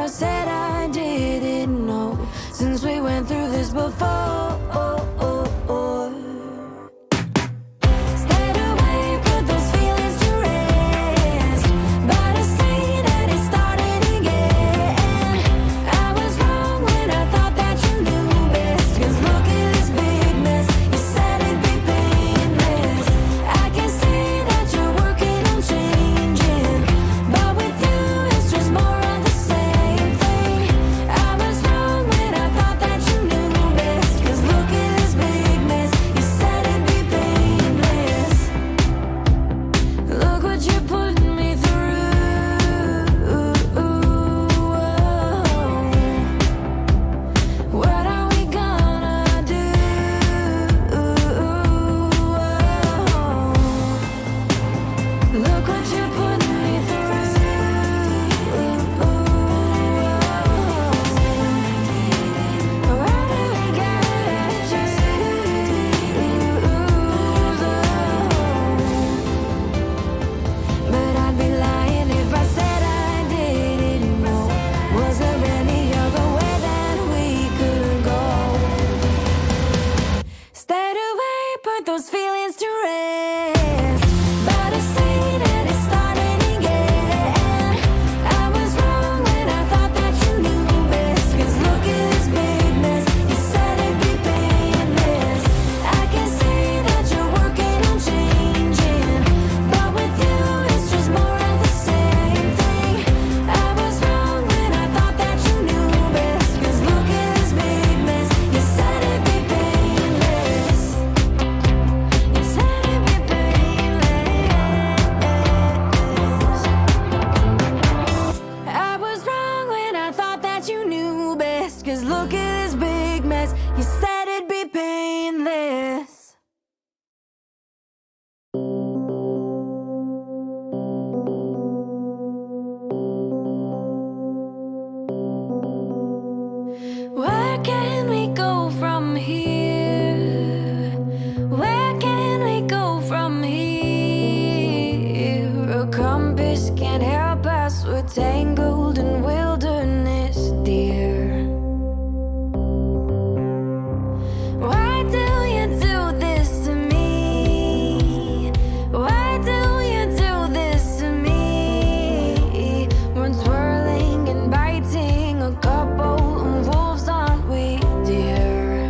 I said I didn't know, since we went through this before. Stayed away, put those feelings to rest, but I see that it started again. I was wrong when I thought that you knew best, 'cause look at this big mess. You said it'd be painless. I can see that you're working on changing, but with you it's just more of the same thing. I was wrong when I thought that you knew best, 'cause look at this big mess. You said it'd be painless. Look what you're putting me through. What are we gonna do? Look what you're putting me through. Why do we gotta choose? But I'd be lying if I said I didn't know. Was there any other way that we could go? Stayed away, put those feelings to rest, but I see that it started again. I was wrong when I thought that you knew best, 'cause look at this big mess. You said it'd be painless. I can see that you're working on changing, but with you it's just more of the same thing. I was wrong when I thought that you knew best, 'cause look at this big mess. You said it'd be painless. You said it'd be painless. I was wrong when I thought that you knew best, 'cause look at this big mess. You said it'd be painless. Where can we go from here? Where can we go from here? A compass can't help us, we're tangled in wilderness, dear. Why do you do this to me? Why do you do this to me? We're twirling and biting, a couple of wolves, aren't we, dear?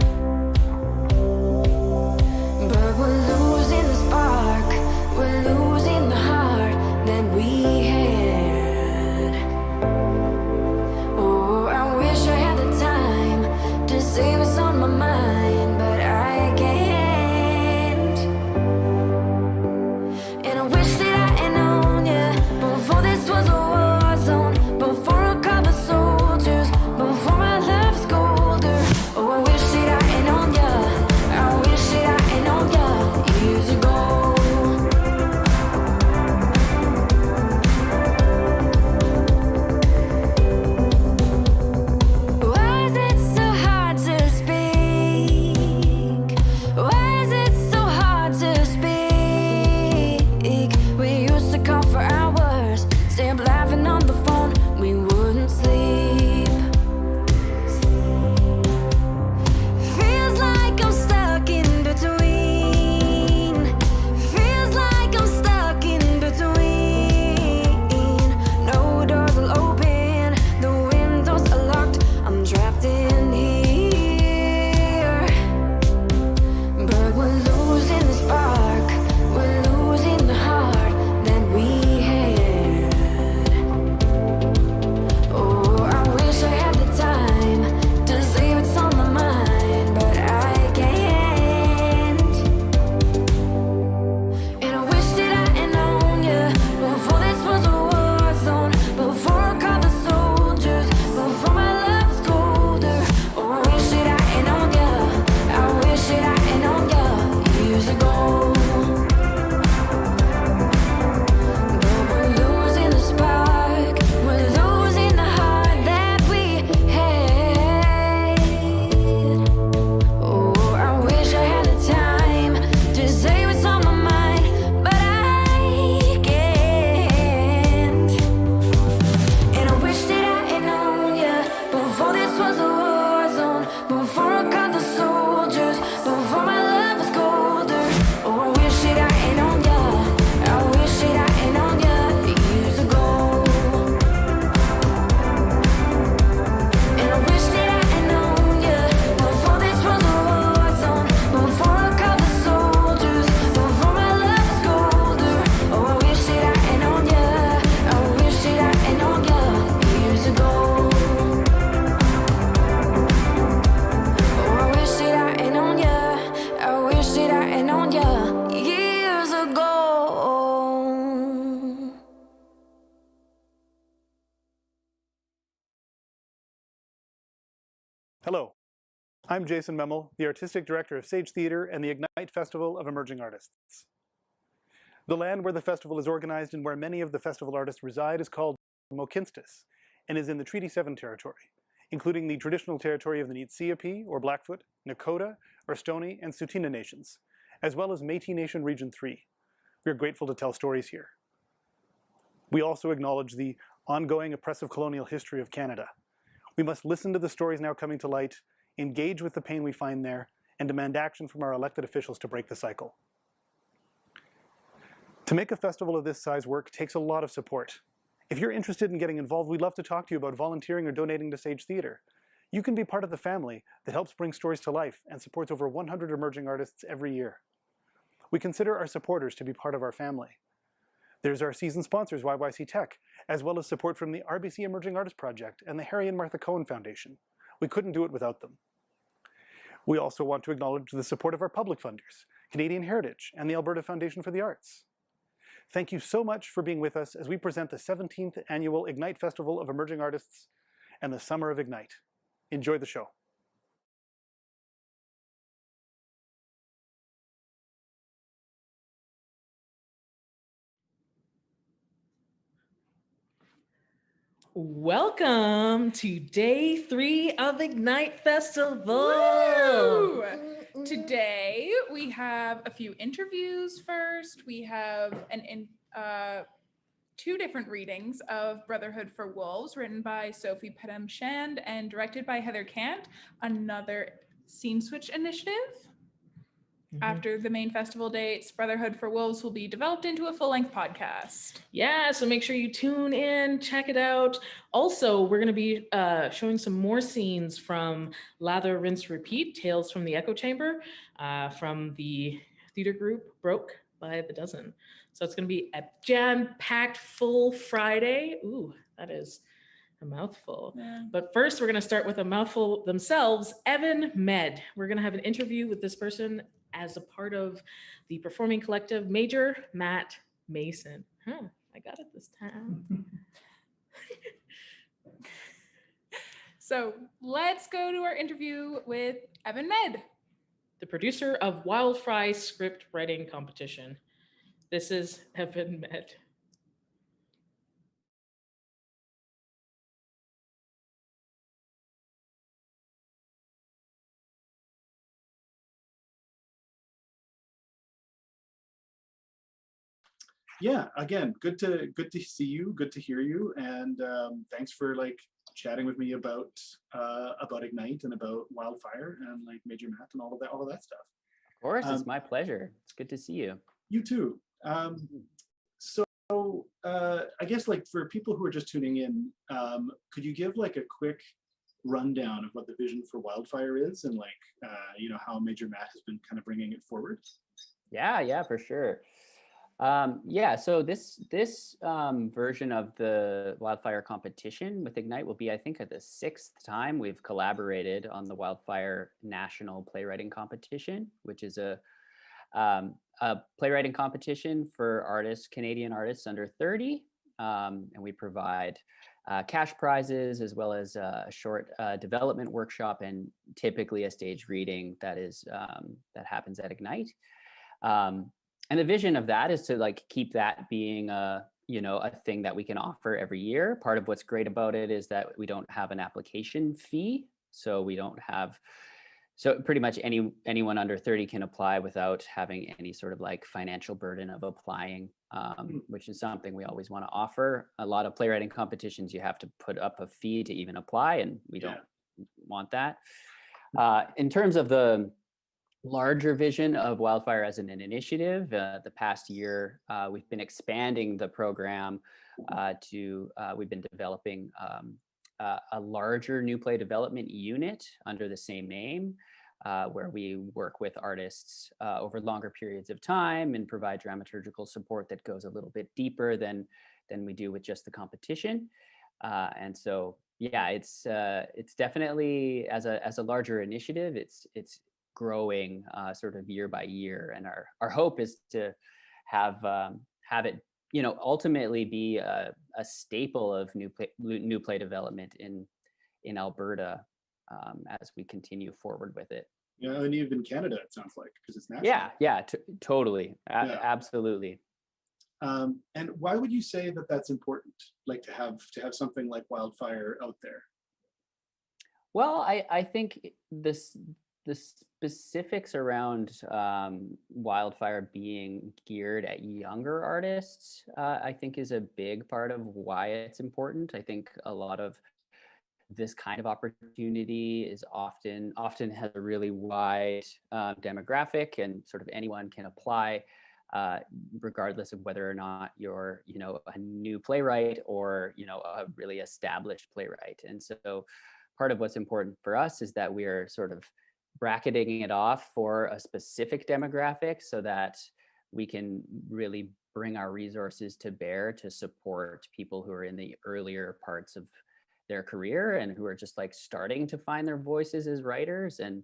Hello, I'm Jason Memel, the Artistic Director of Sage Theatre and the Ignite Festival of Emerging Artists. The land where the festival is organized and where many of the festival artists reside is called Mohkinstsis and is in the Treaty 7 territory, including the traditional territory of the Niitsitapi or Blackfoot, Nakota, Orstonie, and Tsuut'ina nations, as well as Métis Nation Region 3. We are grateful to tell stories here. We also acknowledge the ongoing oppressive colonial history of Canada. We must listen to the stories now coming to light, engage with the pain we find there, and demand action from our elected officials to break the cycle. To make a festival of this size work takes a lot of support. If you're interested in getting involved, we'd love to talk to you about volunteering or donating to Sage Theatre. You can be part of the family that helps bring stories to life and supports over 100 emerging artists every year. We consider our supporters to be part of our family. There's our season sponsors, YYC Tech, as well as support from the RBC Emerging Artists Project and the Harry and Martha Cohen Foundation. We couldn't do it without them. We also want to acknowledge the support of our public funders, Canadian Heritage and the Alberta Foundation for the Arts. Thank you so much for being with us as we present the 17th Annual Ignite Festival of Emerging Artists and the Summer of Ignite. Enjoy the show. Welcome to day 3 of Ignite Festival. Woo! Today we have a few interviews first. We have two different readings of Brotherhood for Wolves, written by Sophie Pedem-Shand and directed by Heather Kant, another scene switch initiative. After the main festival dates, Brotherhood for Wolves will be developed into a full-length podcast. Yeah, so make sure you tune in, check it out. Also, we're going to be showing some more scenes from Lather, Rinse, Repeat, Tales from the Echo Chamber, from the theater group Broke by the Dozen. So it's going to be a jam-packed full Friday. Ooh, that is a mouthful. Yeah. But first, we're going to start with a mouthful themselves, Evan Med. We're going to have an interview with this person as a part of the performing collective Major Matt Mason. I got it this time. So let's go to our interview with Evan Med. The producer of Wildfry Script Writing Competition. This is Evan Med. Yeah, again, good to see you, good to hear you, and thanks for chatting with me about Ignite and about Wildfire and Major Matt and all of that stuff. Of course, it's my pleasure. It's good to see you. You too. So I guess for people who are just tuning in, could you give a quick rundown of what the vision for Wildfire is and how Major Matt has been kind of bringing it forward? Yeah, for sure. So this version of the Wildfire competition with Ignite will be, I think, at the 6th time we've collaborated on the Wildfire National Playwriting Competition, which is a playwriting competition for artists, Canadian artists under 30, and we provide cash prizes as well as a short development workshop and typically a stage reading that happens at Ignite. And the vision of that is to keep that being a thing that we can offer every year. Part of what's great about it is that we don't have an application fee. So pretty much anyone under 30 can apply without having any sort of financial burden of applying, which is something we always want to offer. A lot of playwriting competitions, you have to put up a fee to even apply, and we don't want that. In terms of the larger vision of Wildfire as an initiative, the past year we've been expanding the program we've been developing a larger new play development unit under the same name, where we work with artists over longer periods of time and provide dramaturgical support that goes a little bit deeper than we do with just the competition. And so it's definitely as a larger initiative, it's growing sort of year by year, and our hope is to have it ultimately be a staple of new play development in Alberta, as we continue forward with it. Yeah, and even in Canada, it sounds like, because it's national. Yeah, totally, Yeah. absolutely. And why would you say that that's important, like to have something like Wildfire out there? Well, I think the specifics around Wildfire being geared at younger artists, I think is a big part of why it's important. I think a lot of this kind of opportunity is often has a really wide demographic, and sort of anyone can apply, regardless of whether or not you're, a new playwright or, a really established playwright. And so part of what's important for us is that we are sort of bracketing it off for a specific demographic so that we can really bring our resources to bear to support people who are in the earlier parts of their career and who are just like starting to find their voices as writers. And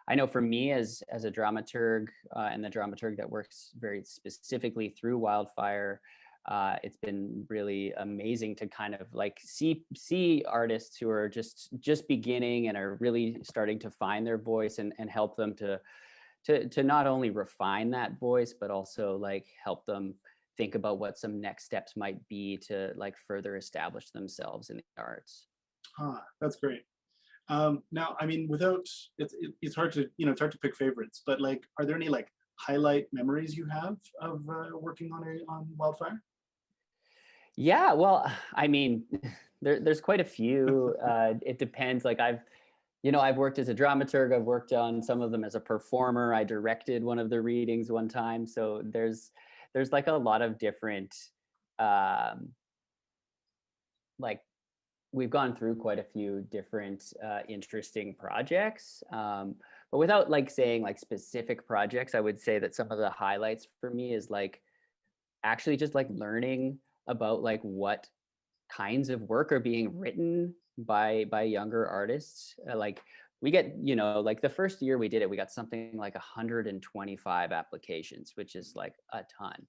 I know for me as a dramaturg, and the dramaturg that works very specifically through Wildfire, it's been really amazing to kind of like see artists who are just beginning and are really starting to find their voice, and help them to not only refine that voice, but also like help them think about what some next steps might be to like further establish themselves in the arts. That's great. Now, I mean, without it's hard to pick favorites, but like, are there any like highlight memories you have of working on Wildfire? Yeah, well, I mean, there's quite a few. It depends. Like I've worked as a dramaturg. I've worked on some of them as a performer. I directed one of the readings one time. So there's like a lot of different, like we've gone through quite a few different interesting projects. But without like saying like specific projects, I would say that some of the highlights for me is like actually just like learning about like what kinds of work are being written by younger artists. Like we get, like the first year we did it, we got something like 125 applications, which is like a ton.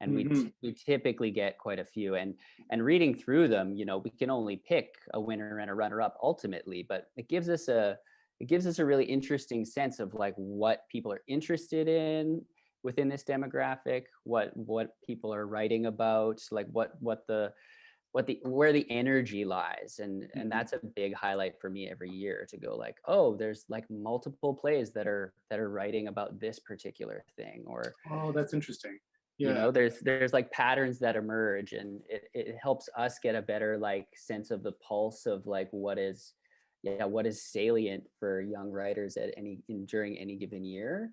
And we typically get quite a few, and reading through them, we can only pick a winner and a runner-up ultimately, but it gives us a really interesting sense of like what people are interested in within this demographic, what people are writing about, like where the energy lies. And that's a big highlight for me every year, to go like, oh, there's like multiple plays that are writing about this particular thing. Or, oh, that's interesting. Yeah. There's like patterns that emerge, and it helps us get a better like sense of the pulse of like what is salient for young writers during any given year.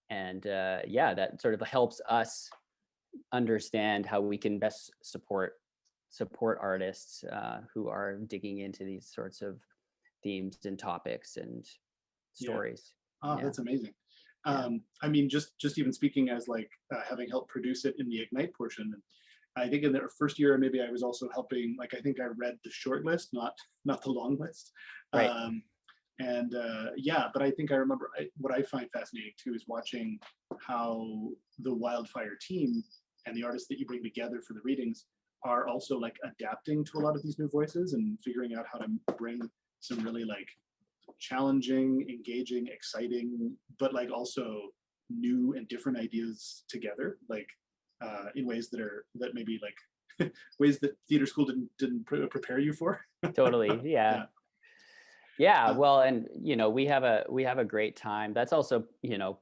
That sort of helps us understand how we can best support artists who are digging into these sorts of themes and topics and stories. Oh, that's amazing. I mean, just even speaking as like having helped produce it in the Ignite portion, I think in the first year maybe I was also helping. Like I think I read the short list, not the long list. Right. But I think I remember what I find fascinating too is watching how the Wildfire team and the artists that you bring together for the readings are also like adapting to a lot of these new voices and figuring out how to bring some really like challenging, engaging, exciting, but like also new and different ideas together, like in ways that maybe like ways that theater school didn't prepare you for. Totally. Yeah. Well, and we have a great time. That's also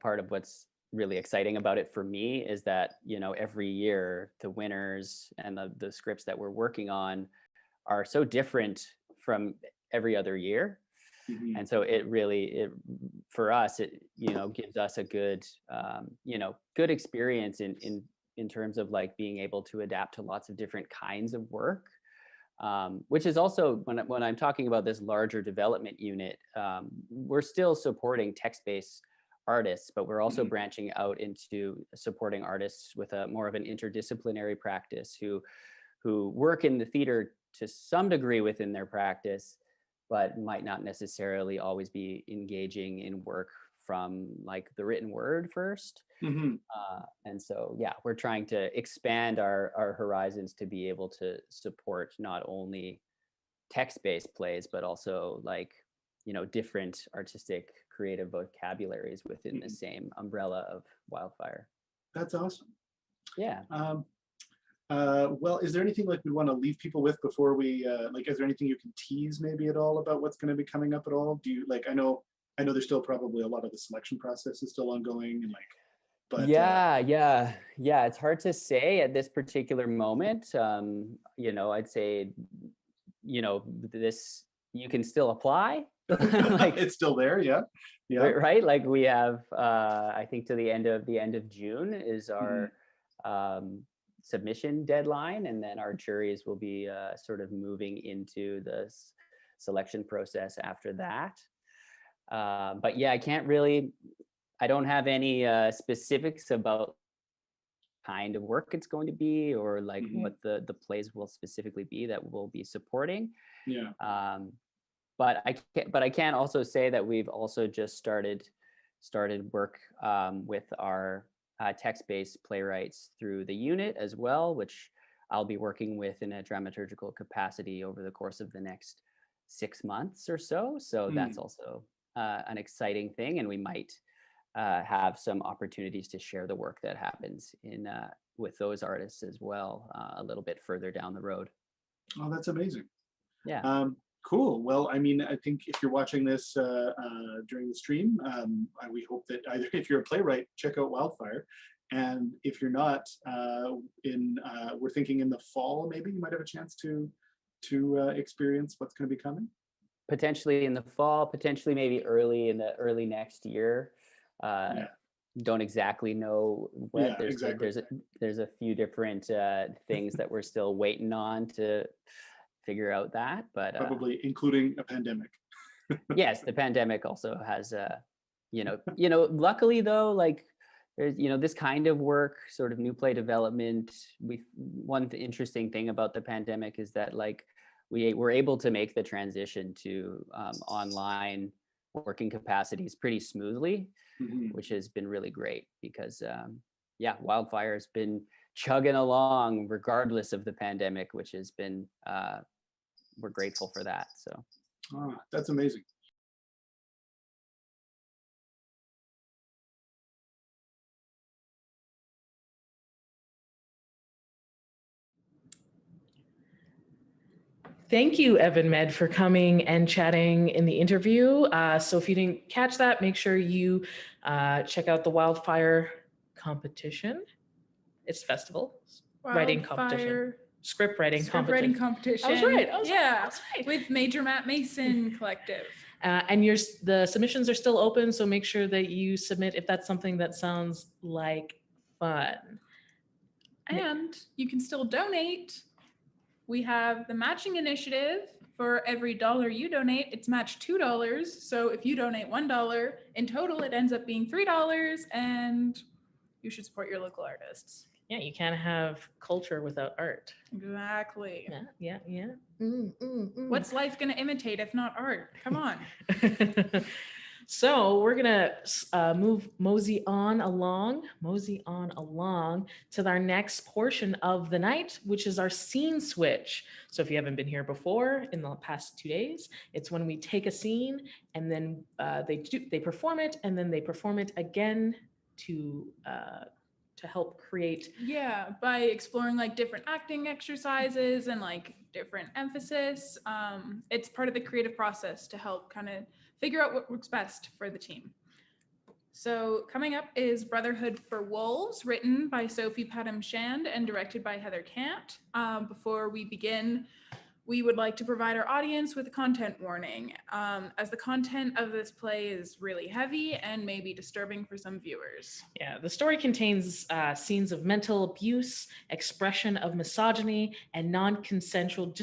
part of what's really exciting about it for me, is that every year the winners and the scripts that we're working on are so different from every other year. And so it for us, it gives us a good good experience in terms of like being able to adapt to lots of different kinds of work, which is also when I'm talking about this larger development unit, we're still supporting text-based artists, but we're also branching out into supporting artists with a more of an interdisciplinary practice who work in the theater to some degree within their practice, but might not necessarily always be engaging in work from like the written word first. And so, we're trying to expand our horizons to be able to support not only text-based plays, but also like different artistic creative vocabularies within the Mhm. same umbrella of wildfire. That's awesome. Yeah. Well, is there anything like we want to leave people with before we like? Is there anything you can tease maybe at all about what's going to be coming up at all? Do you like? I know there's still probably a lot of the selection process is still ongoing, and like, but Yeah. It's hard to say at this particular moment. I'd say, this, you can still apply. Like, it's still there. Yeah, yeah. right? Like we have, I think to the end of June is our submission deadline, and then our juries will be sort of moving into the selection process after that. But yeah, I don't have any specifics about kind of work it's going to be, or like what the plays will specifically be that we'll be supporting. Yeah. But I can also say that we've also just started work with our text-based playwrights through the unit as well, which I'll be working with in a dramaturgical capacity over the course of the next 6 months or so. So that's also an exciting thing, and we might have some opportunities to share the work that happens in with those artists as well a little bit further down the road. Oh, that's amazing. Yeah. Cool. Well, I mean, I think if you're watching this during the stream, we hope that either if you're a playwright, check out Wildfire, and if you're not, we're thinking in the fall maybe you might have a chance to experience what's going to be coming. Potentially in the fall, potentially maybe early next year. Don't exactly know what. Yeah, exactly. There's a few different things that we're still waiting on to figure out that, but probably including a pandemic. Yes, the pandemic also has luckily though, like there's this kind of work, sort of new play development. One interesting thing about the pandemic is that like we were able to make the transition to online working capacities pretty smoothly, which has been really great because Wildfire has been chugging along regardless of the pandemic, which has been we're grateful for that. So that's amazing. Thank you, Evan Med, for coming and chatting in the interview. So if you didn't catch that, make sure you check out the Wildfire competition. It's festival, writing competition. Script writing competition. competition. I was right. Yeah, with Major Matt Mason Collective. And the submissions are still open, so make sure that you submit if that's something that sounds like fun. And you can still donate. We have the matching initiative. For every $1 you donate, it's matched $2. So if you donate $1, in total it ends up being $3, and you should support your local artists. Yeah, you can't have culture without art. Exactly. Yeah. What's life going to imitate if not art? Come on. So we're gonna mosey on along to our next portion of the night, which is our scene switch. So if you haven't been here before in the past 2 days, it's when we take a scene and then they perform it, and then they perform it again to help create. Yeah, by exploring like different acting exercises and like different emphasis. It's part of the creative process to help kind of figure out what works best for the team. So coming up is Brotherhood for Wolves, written by Sophie Padham-Shand and directed by Heather Cant. Before we begin, we would like to provide our audience with a content warning, as the content of this play is really heavy and may be disturbing for some viewers. Yeah, the story contains scenes of mental abuse, expression of misogyny, and non-consensual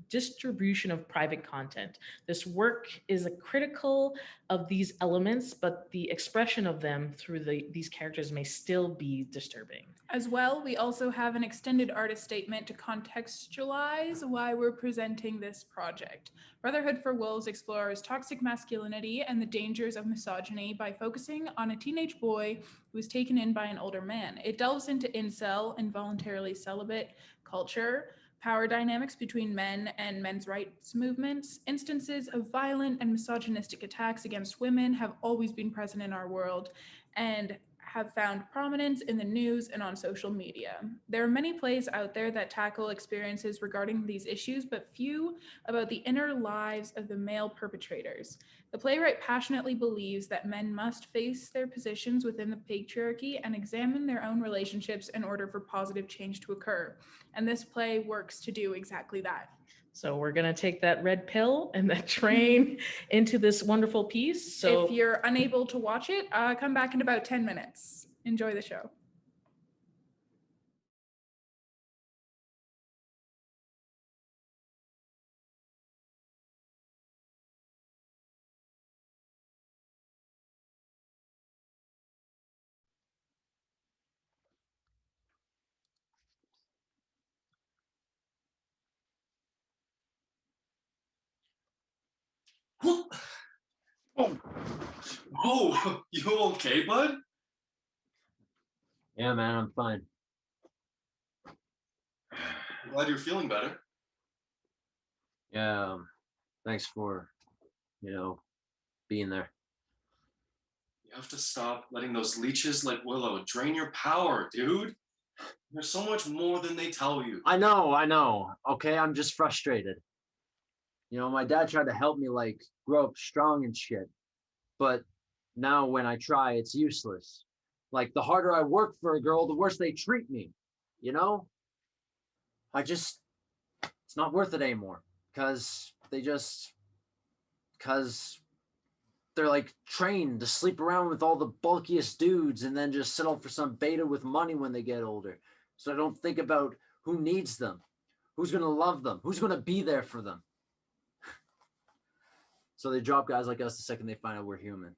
distribution of private content. This work is critical of these elements, but the expression of them through these characters may still be disturbing. As well, we also have an extended artist statement to contextualize why we're presenting this project. Brotherhood for Wolves explores toxic masculinity and the dangers of misogyny by focusing on a teenage boy who is taken in by an older man. It delves into incel, involuntarily celibate culture, power dynamics between men and men's rights movements. Instances of violent and misogynistic attacks against women have always been present in our world and have found prominence in the news and on social media. There are many plays out there that tackle experiences regarding these issues, but few about the inner lives of the male perpetrators. The playwright passionately believes that men must face their positions within the patriarchy and examine their own relationships in order for positive change to occur. And this play works to do exactly that. So we're going to take that red pill and that train into this wonderful piece. So If you're unable to watch it, come back in about 10 minutes. Enjoy the show. Oh, whoa, you okay, bud? Yeah, man, I'm fine. I'm glad you're feeling better. Yeah, thanks for, being there. You have to stop letting those leeches like Willow drain your power, dude. There's so much more than they tell you. I know. Okay, I'm just frustrated. My dad tried to help me grow up strong and shit. But now when I try, it's useless. Like the harder I work for a girl, the worse they treat me. It's not worth it anymore. Cause they're like trained to sleep around with all the bulkiest dudes and then just settle for some beta with money when they get older. So I don't think about who needs them, who's going to love them, who's going to be there for them. So they drop guys like us the second they find out we're human.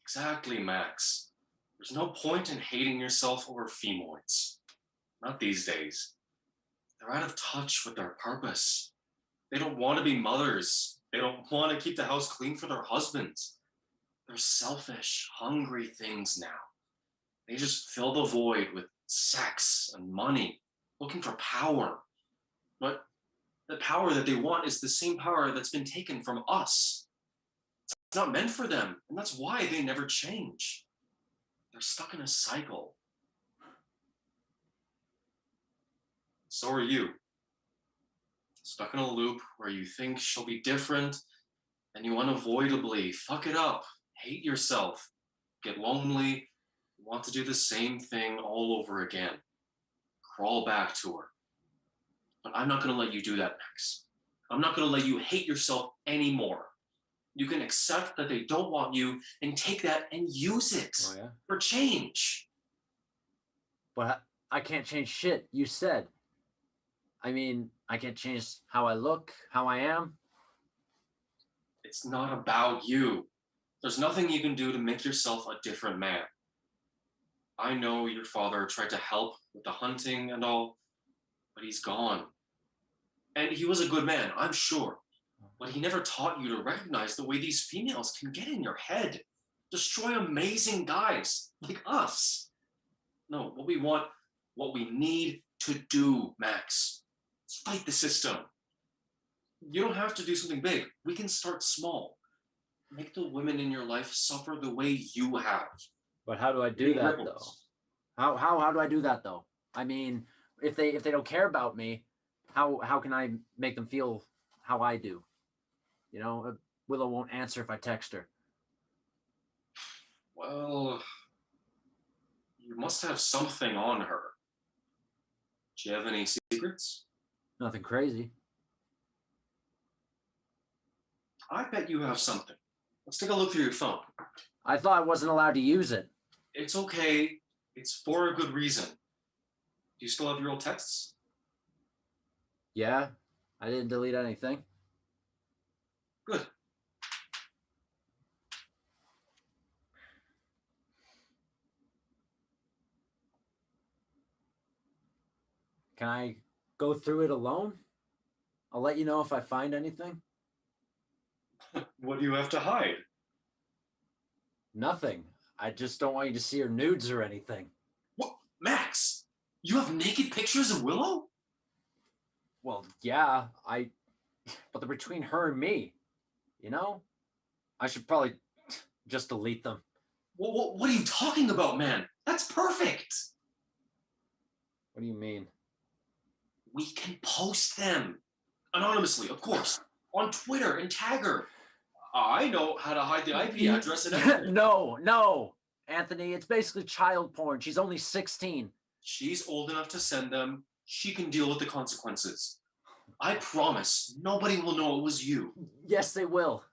Exactly, Max. There's no point in hating yourself over femoids. Not these days. They're out of touch with their purpose. They don't want to be mothers. They don't want to keep the house clean for their husbands. They're selfish, hungry things now. They just fill the void with sex and money, looking for power. But the power that they want is the same power that's been taken from us. It's not meant for them, and that's why they never change. They're stuck in a cycle. So are you. Stuck in a loop where you think she'll be different, and you unavoidably fuck it up, hate yourself, get lonely, want to do the same thing all over again. Crawl back to her. But I'm not going to let you do that, Max. I'm not going to let you hate yourself anymore. You can accept that they don't want you and take that and use it for change. But I can't change shit. You said. I mean, I can't change how I look, how I am. It's not about you. There's nothing you can do to make yourself a different man. I know your father tried to help with the hunting and all, but he's gone. And he was a good man, I'm sure. But he never taught you to recognize the way these females can get in your head, destroy amazing guys like us. No, what we want, what we need to do, Max, is fight the system. You don't have to do something big. We can start small. Make the women in your life suffer the way you have. But how do I do that though? How do I do that though? I mean, if they don't care about me, how can I make them feel how I do? Willow won't answer if I text her. Well, you must have something on her. Do you have any secrets? Nothing crazy. I bet you have something. Let's take a look through your phone. I thought I wasn't allowed to use it. It's okay. It's for a good reason. Do you still have your old texts? Yeah, I didn't delete anything. Good. Can I go through it alone? I'll let you know if I find anything. What do you have to hide? Nothing. I just don't want you to see her nudes or anything. What? Max, you have naked pictures of Willow? Well, yeah, but they're between her and me, you know? I should probably just delete them. What are you talking about, man? That's perfect. What do you mean? We can post them anonymously, of course, on Twitter and tag her. I know how to hide the IP address and everything. No, Anthony, it's basically child porn. She's only 16. She's old enough to send them. She can deal with the consequences. I promise nobody will know it was you. Yes, they will.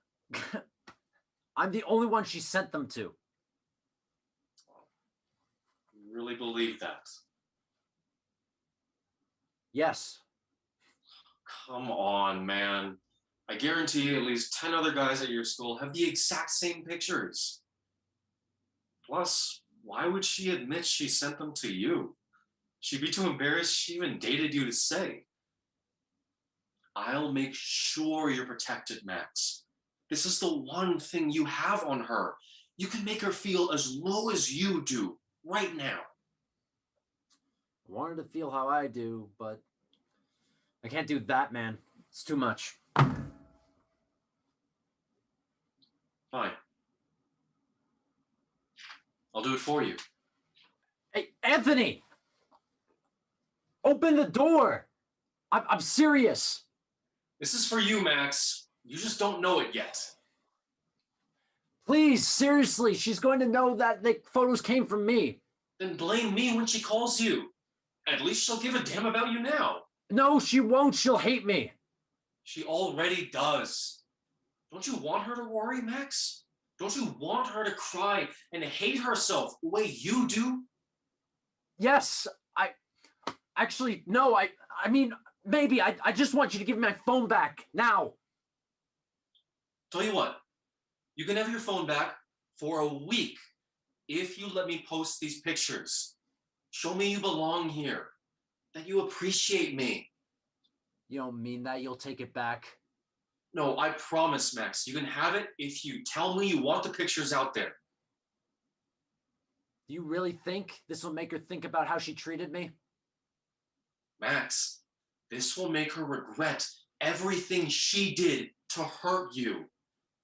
I'm the only one she sent them to. You really believe that? Yes. Come on, man. I guarantee at least 10 other guys at your school have the exact same pictures. Plus, why would she admit she sent them to you? She'd be too embarrassed she even dated you to say. I'll make sure you're protected, Max. This is the one thing you have on her. You can make her feel as low as you do right now. I wanted to feel how I do, but I can't do that, man. It's too much. Fine. I'll do it for you. Hey, Anthony! Open the door! I'm serious. This is for you, Max. You just don't know it yet. Please, seriously, she's going to know that the photos came from me. Then blame me when she calls you. At least she'll give a damn about you now. No, she won't. She'll hate me. She already does. Don't you want her to worry, Max? Don't you want her to cry and hate herself the way you do? Yes, no, I mean, maybe. I just want you to give me my phone back now. Tell you what, you can have your phone back for a week if you let me post these pictures. Show me you belong here, that you appreciate me. You don't mean that you'll take it back? No, I promise, Max. You can have it if you tell me you want the pictures out there. Do you really think this will make her think about how she treated me? Max, this will make her regret everything she did to hurt you.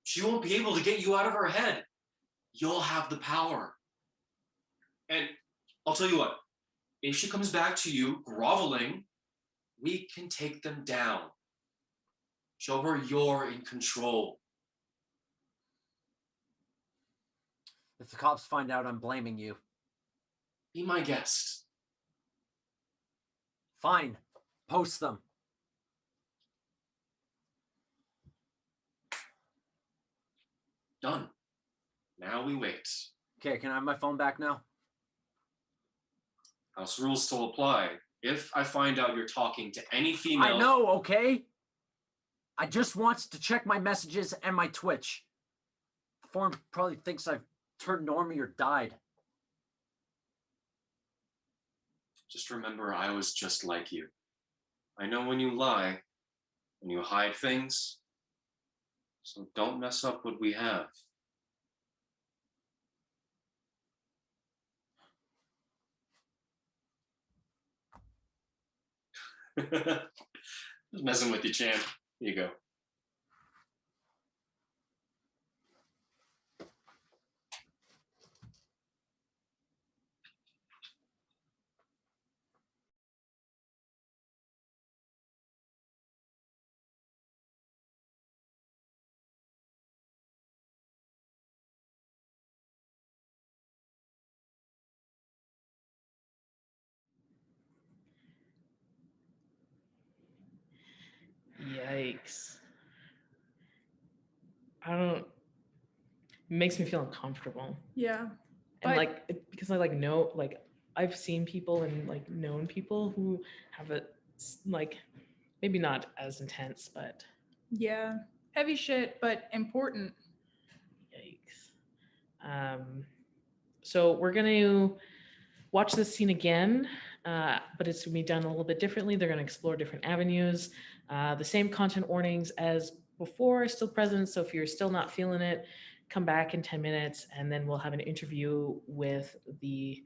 She won't be able to get you out of her head. You'll have the power. And I'll tell you what, if she comes back to you groveling, we can take them down. Show her you're in control. If the cops find out I'm blaming you. Be my guest. Fine. Post them. Done. Now we wait. Okay, can I have my phone back now? House rules still apply. If I find out you're talking to any female... I know, okay? I just want to check my messages and my Twitch. The forum probably thinks I've turned normie or died. Just remember, I was just like you. I know when you lie, when you hide things, so don't mess up what we have. Just messing with you, champ. Here you go. Yikes. I don't. It makes me feel uncomfortable. Yeah. And But- because I know, I've seen people and known people who have it maybe not as intense, but Yeah. Heavy shit, but important. yikes. So we're gonna watch this scene again, but it's gonna be done a little bit differently. They're gonna explore different avenues. The same content warnings as before are still present. So if you're still not feeling it, come back in 10 minutes and then we'll have an interview with the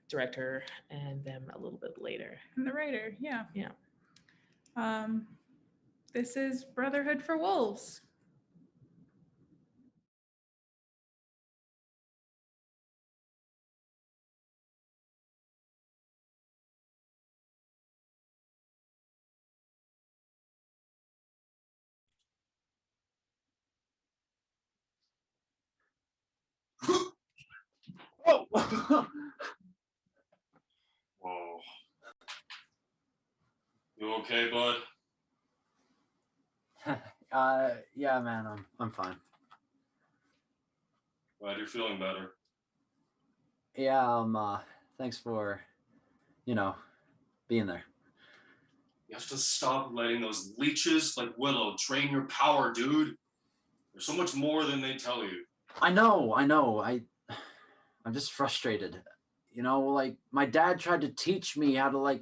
director and them a little bit later. And the writer, yeah. Yeah. This is Brotherhood for Wolves. Whoa! Whoa. You okay, bud? Yeah, man, I'm fine. Glad you're feeling better. Yeah, thanks for, being there. You have to stop letting those leeches like Willow drain your power, dude. There's so much more than they tell you. I know. I'm just frustrated. Like my dad tried to teach me how to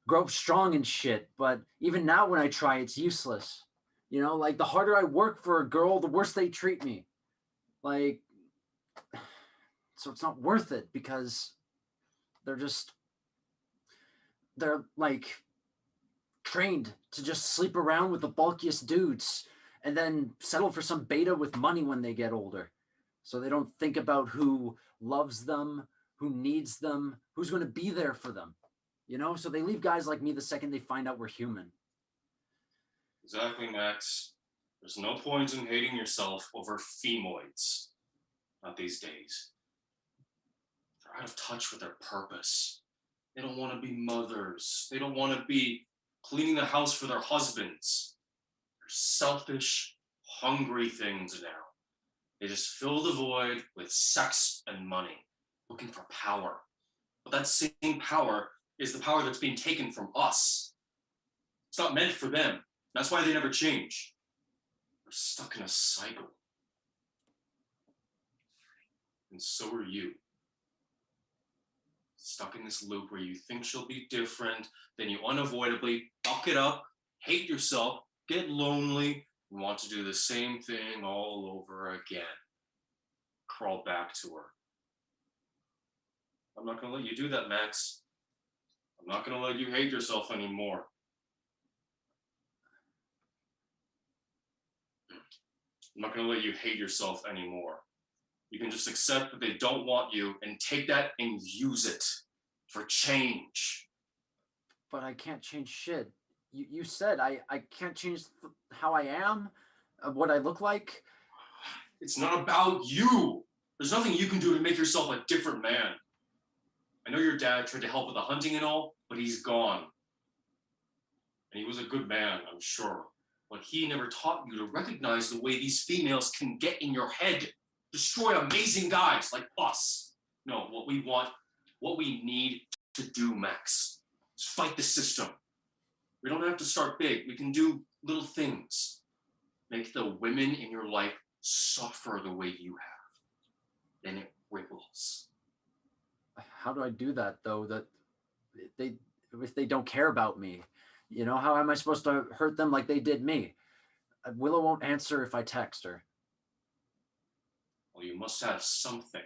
grow strong and shit, but even now when I try, it's useless. Like the harder I work for a girl, the worse they treat me. Like, so it's not worth it because they're like trained to just sleep around with the bulkiest dudes and then settle for some beta with money when they get older. So they don't think about who loves them, who needs them, who's going to be there for them. So they leave guys like me the second they find out we're human. Exactly, Max. There's no point in hating yourself over femoids. Not these days. They're out of touch with their purpose. They don't want to be mothers. They don't want to be cleaning the house for their husbands. They're selfish, hungry things now. They just fill the void with sex and money, looking for power. But that same power is the power that's being taken from us. It's not meant for them. That's why they never change. They're stuck in a cycle. And so are you. Stuck in this loop where you think she'll be different, then you unavoidably buck it up, hate yourself, get lonely, and want to do the same thing all over again. Crawl back to her. I'm not going to let you do that, Max. I'm not going to let you hate yourself anymore. I'm not going to let you hate yourself anymore. You can just accept that they don't want you and take that and use it for change. But I can't change shit. You said I can't change how I am, what I look like. It's not about you. There's nothing you can do to make yourself a different man. I know your dad tried to help with the hunting and all, but he's gone. And he was a good man, I'm sure. But he never taught you to recognize the way these females can get in your head, destroy amazing guys like us. No, what we want, what we need to do, Max, is fight the system. We don't have to start big. We can do little things. Make the women in your life suffer the way you have. Then it ripples. How do I do that though? That if they don't care about me, how am I supposed to hurt them like they did me? Willow won't answer if I text her. Well, you must have something.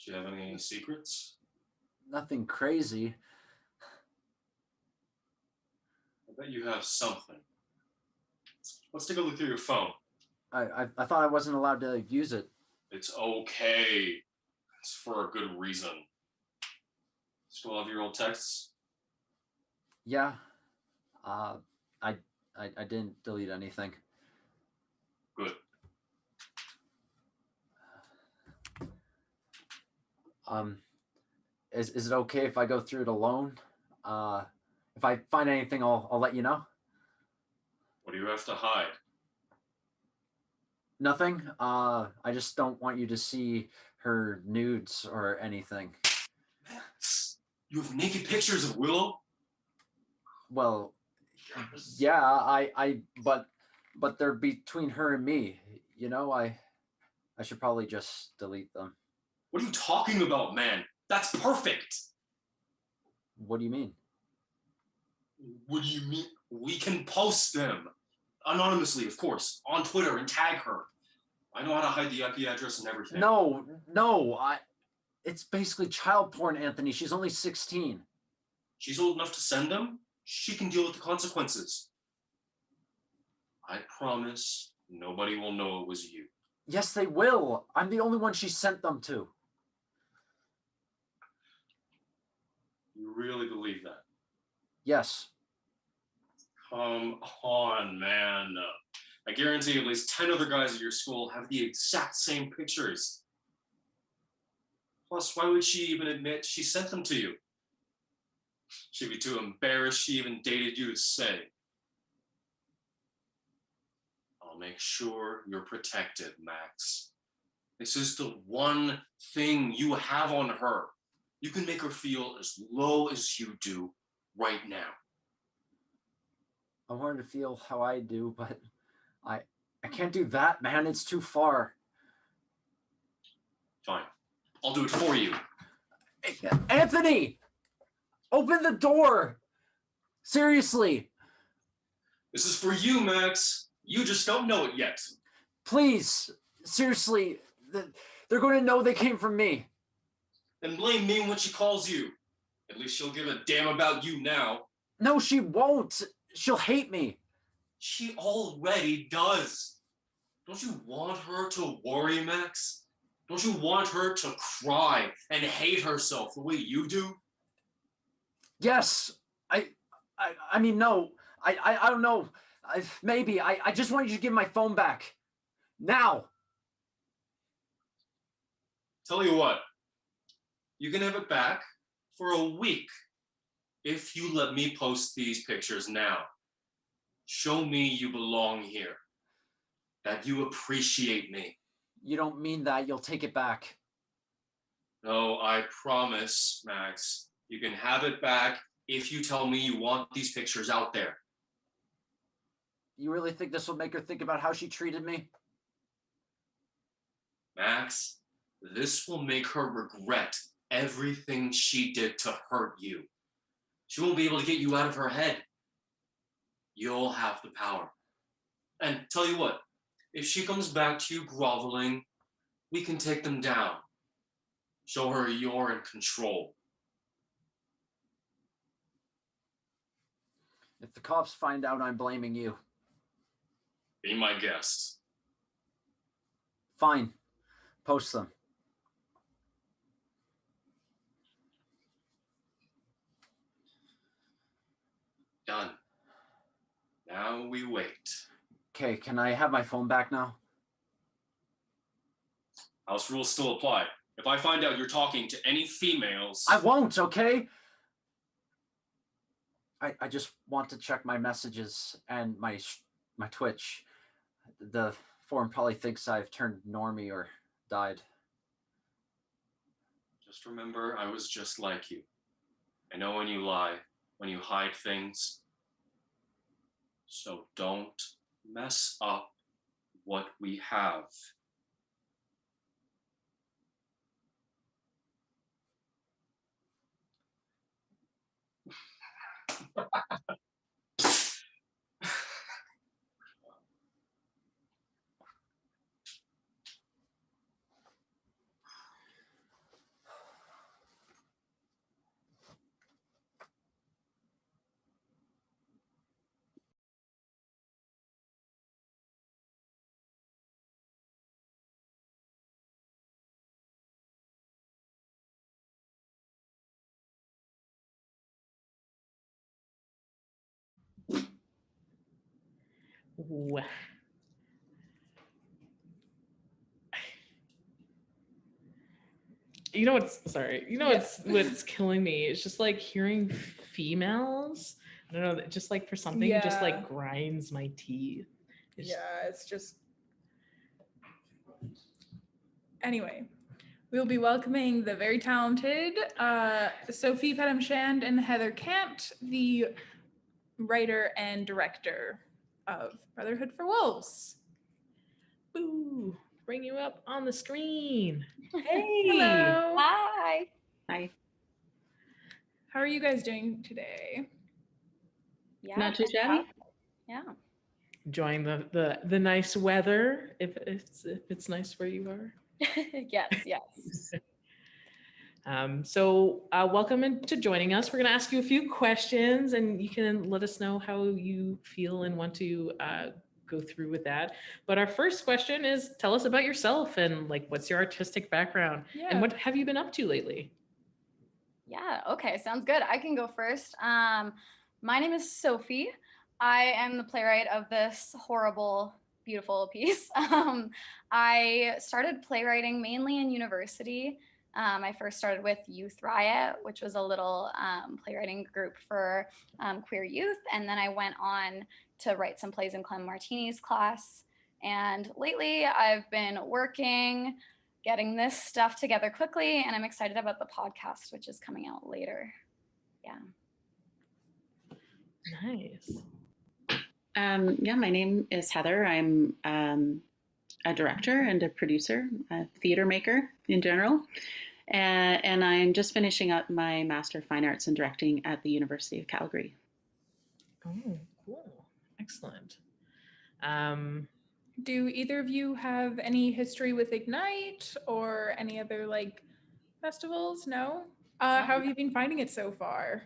Do you have any secrets? Nothing crazy. I bet you have something. Let's take a look through your phone. I thought I wasn't allowed to use it. It's okay. It's for a good reason. Still have your old texts? Yeah. I didn't delete anything. Good. Is it okay if I go through it alone? If I find anything, I'll let you know. What do you have to hide? Nothing. I just don't want you to see her nudes or anything. You have naked pictures of Willow? Well, yeah, but they're between her and me. I should probably just delete them. What are you talking about, man? That's perfect. What do you mean? What do you mean? We can post them. Anonymously, of course, on Twitter and tag her. I know how to hide the IP address and everything. No, it's basically child porn, Anthony. She's only 16. She's old enough to send them. She can deal with the consequences. I promise nobody will know it was you. Yes, they will. I'm the only one she sent them to. You really believe that? Yes. Come on, man. I guarantee at least 10 other guys at your school have the exact same pictures. Plus, why would she even admit she sent them to you? She'd be too embarrassed she even dated you to say. I'll make sure you're protected, Max. This is the one thing you have on her. You can make her feel as low as you do right now. I wanted to feel how I do, but I can't do that, man. It's too far. Fine. I'll do it for you. Anthony! Open the door! Seriously! This is for you, Max. You just don't know it yet. Please! Seriously, they're going to know they came from me. Then blame me when she calls you. At least she'll give a damn about you now. No, she won't. She'll hate me. She already does. Don't you want her to worry, Max? Don't you want her to cry and hate herself the way you do? Yes. I mean, no. I don't know. Maybe. I just want you to give my phone back. Now. Tell you what. You can have it back for a week if you let me post these pictures now. Show me you belong here, that you appreciate me. You don't mean that. You'll take it back. No, I promise, Max. You can have it back if you tell me you want these pictures out there. You really think this will make her think about how she treated me? Max, this will make her regret everything she did to hurt you. She won't be able to get you out of her head. You'll have the power. And tell you what, if she comes back to you groveling, we can take them down. Show her you're in control. If the cops find out I'm blaming you. Be my guest. Fine. Post them. Done. Now we wait. Okay, can I have my phone back now? House rules still apply. If I find out you're talking to any females... I won't, okay? I just want to check my messages and my Twitch. The forum probably thinks I've turned normie or died. Just remember, I was just like you. I know when you lie, when you hide things. So don't mess up what we have. Ooh. You know what's what's killing me? It's just like hearing females. I don't know, just like for something, it just like grinds my teeth. It's just. Anyway, we'll be welcoming the very talented Sophie Pedam-Shand and Heather Cant, the writer and director of Brotherhood for Wolves. Boo! Bring you up on the screen. Hey. Hello. Hi. Hi. How are you guys doing today? Yeah. Not too shabby. Yeah. Enjoying the nice weather, if it's nice where you are. Yes. Yes. Welcome into joining us. We're going to ask you a few questions and you can let us know how you feel and want to go through with that. But our first question is, tell us about yourself and like, what's your artistic background and what have you been up to lately? Yeah, okay, sounds good. I can go first. My name is Sophie. I am the playwright of this horrible, beautiful piece. I started playwriting mainly in university. I first started with Youth Riot, which was a little playwriting group for queer youth. And then I went on to write some plays in Clem Martini's class. And lately I've been working, getting this stuff together quickly, and I'm excited about the podcast, which is coming out later. Yeah. Nice. Yeah, my name is Heather. I'm a director and a producer, a theater maker in general. And I'm just finishing up my Master of Fine Arts in Directing at the University of Calgary. Oh, cool. Excellent. Do either of you have any history with Ignite or any other like festivals? No? How have you been finding it so far?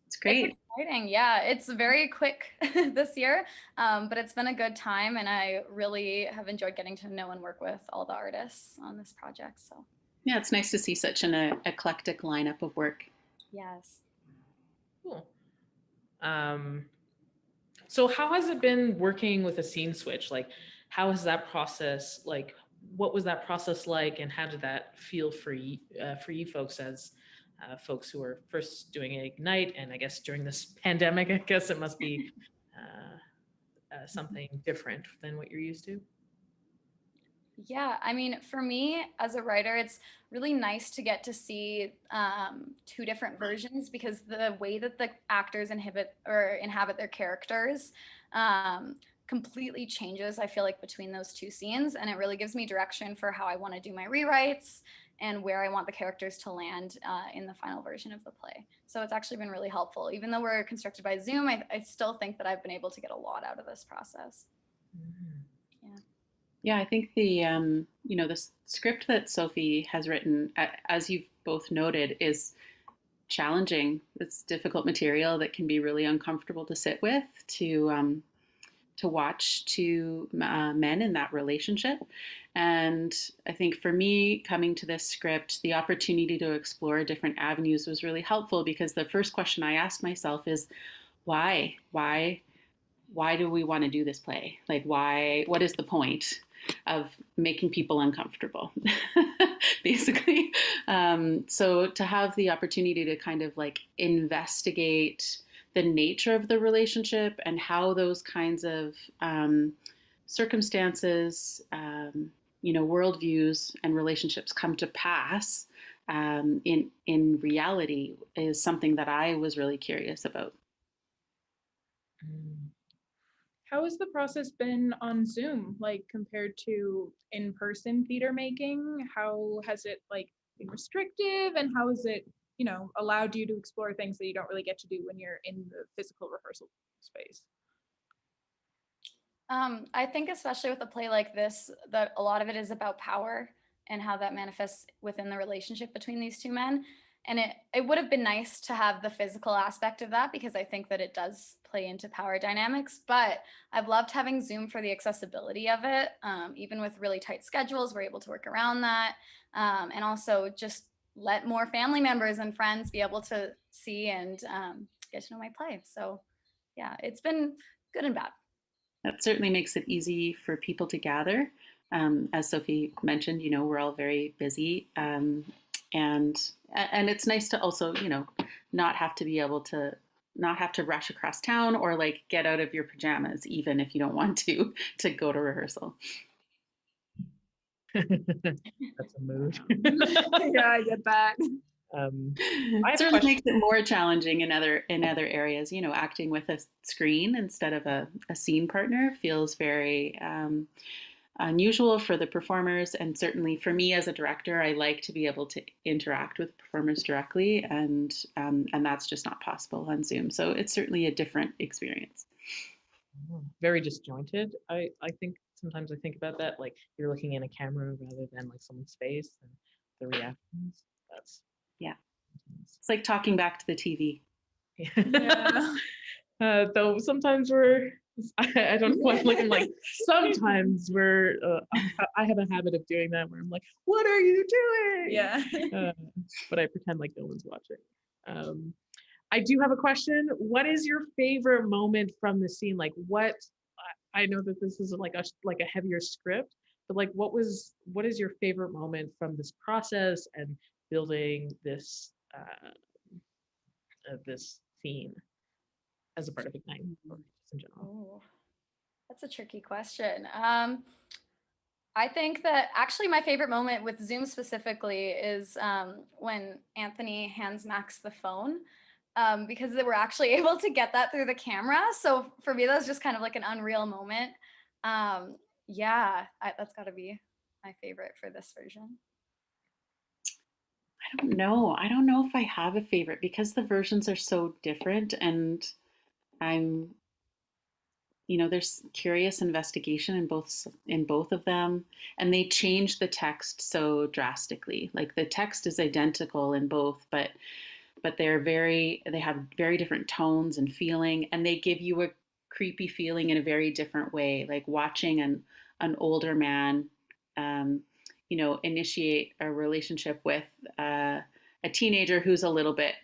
It's great. It's exciting. Yeah, it's very quick this year, but it's been a good time, and I really have enjoyed getting to know and work with all the artists on this project. So Yeah, it's nice to see such an eclectic lineup of work. yes. Cool. So how has it been working with a scene switch? Like, how has that process, like, what was that process like, and how did that feel for you folks as folks who are first doing Ignite, and I guess during this pandemic, I guess it must be something different than what you're used to? Yeah, I mean, for me as a writer, it's really nice to get to see two different versions, because the way that the actors inhabit their characters completely changes, I feel like, between those two scenes. And it really gives me direction for how I want to do my rewrites and where I want the characters to land in the final version of the play. So it's actually been really helpful. Even though we're constructed by Zoom, I still think that I've been able to get a lot out of this process. Yeah, I think the the script that Sophie has written, as you've both noted, is challenging. It's difficult material that can be really uncomfortable to sit with, to watch two men in that relationship. And I think for me, coming to this script, the opportunity to explore different avenues was really helpful, because the first question I asked myself is, why do we want to do this play? Like, why? What is the point of making people uncomfortable, basically? So to have the opportunity to kind of like investigate the nature of the relationship and how those kinds of circumstances, worldviews and relationships come to pass in reality is something that I was really curious about. How has the process been on Zoom, like compared to in-person theater making? How has it like been restrictive, and how has it, allowed you to explore things that you don't really get to do when you're in the physical rehearsal space? I think especially with a play like this, that a lot of it is about power and how that manifests within the relationship between these two men. And it would have been nice to have the physical aspect of that, because I think that it does play into power dynamics. But I've loved having Zoom for the accessibility of it. Even with really tight schedules, we're able to work around that. And also just let more family members and friends be able to see and get to know my play. So yeah, it's been good and bad. That certainly makes it easy for people to gather. As Sophie mentioned, we're all very busy, and it's nice to also, not have to rush across town or like get out of your pajamas, even if you don't want to go to rehearsal. That's a mood. Yeah, I get that. It certainly makes it more challenging in other areas. Acting with a screen instead of a scene partner feels very unusual for the performers, and certainly for me as a director, I like to be able to interact with performers directly, and that's just not possible on Zoom. So it's certainly a different experience. Very disjointed. I think sometimes I think about that, like you're looking in a camera rather than like someone's face and the reactions. That's Yeah. It's like talking back to the TV. Yeah. Though sometimes we're, I don't know, I'm like, sometimes I have a habit of doing that where I'm like, what are you doing? Yeah. But I pretend like no one's watching. I do have a question. What is your favorite moment from the scene? Like what, I know that this is like a heavier script, but like what is your favorite moment from this process and building this scene as a part of Ignite or just in general? Ooh, that's a tricky question. I think that actually my favorite moment with Zoom specifically is when Anthony hands Max the phone, because they were actually able to get that through the camera. So for me, that was just kind of like an unreal moment. Yeah, that's got to be my favorite for this version. I don't know. I don't know if I have a favorite because the versions are so different, and I'm, there's curious investigation in both of them, and they change the text so drastically. Like the text is identical in both, but they have very different tones and feeling, and they give you a creepy feeling in a very different way. Like watching an older man, um, initiate a relationship with a teenager who's a little bit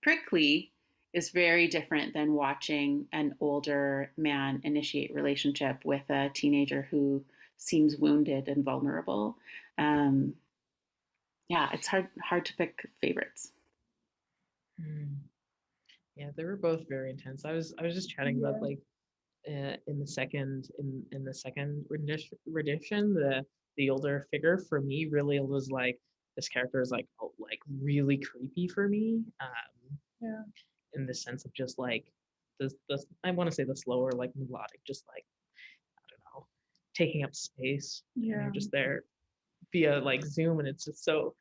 prickly is very different than watching an older man initiate relationship with a teenager who seems wounded and vulnerable. Um, yeah, it's hard to pick favorites. Yeah, they were both very intense. I was just chatting about like in the second rendition, the older figure for me really was like this character is like really creepy for me. Yeah. In the sense of just like the I want to say the slower like melodic, just like I don't know, taking up space. And Yeah. you're just there via like Zoom, and it's just so.